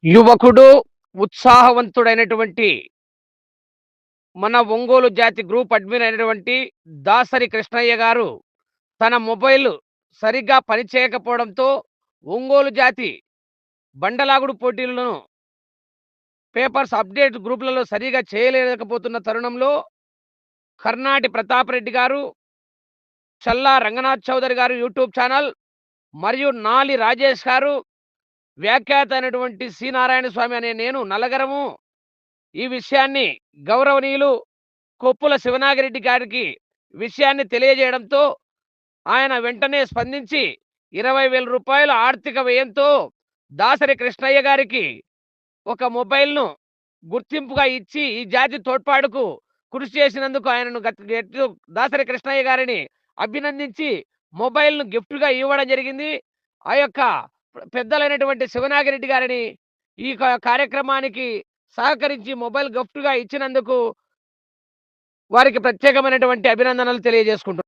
యువకుడు, ఉత్సాహవంతుడైనటువంటి మన ఒంగోలు జాతి గ్రూప్ అడ్మిన్ అయినటువంటి దాసరి కృష్ణయ్య గారు తన మొబైల్ సరిగ్గా పనిచేయకపోవడంతో ఒంగోలు జాతి బండలాగుడు పోటీలను పేపర్స్ అప్డేట్ గ్రూప్‌లలో సరిగ్గా చేయలేకపోతున్న తరుణంలో కర్నాటి ప్రతాప్ రెడ్డి గారు, చల్లా రంగనాథ్ చౌదరి గారు యూట్యూబ్ ఛానల్ మరియు నాలి రాజేష్ గారు, వ్యాఖ్యాత అయినటువంటి సి. నారాయణ స్వామి అనే నేను నలగరము ఈ విషయాన్ని గౌరవనీయులు కొప్పుల శివనాగిరెడ్డి గారికి విషయాన్ని తెలియజేయడంతో ఆయన వెంటనే స్పందించి రూ. 20,000 ఆర్థిక వ్యయంతో దాసరి కృష్ణయ్య గారికి ఒక మొబైల్‌ను గుర్తింపుగా ఇచ్చి ఈ జాతి తోడ్పాటుకు కృషి చేసినందుకు ఆయనను దాసరి కృష్ణయ్య గారిని అభినందించి మొబైల్‌ను గిఫ్ట్‌గా ఇవ్వడం జరిగింది. ఆ యొక్క పెద్దలైనటువంటి శివనాగిరెడ్డి గారిని ఈ కార్యక్రమానికి సహకరించి మొబైల్ గిఫ్ట్‌గా ఇచ్చినందుకు వారికి ప్రత్యేకమైనటువంటి అభినందనలు తెలియజేసుకుంటున్నాను.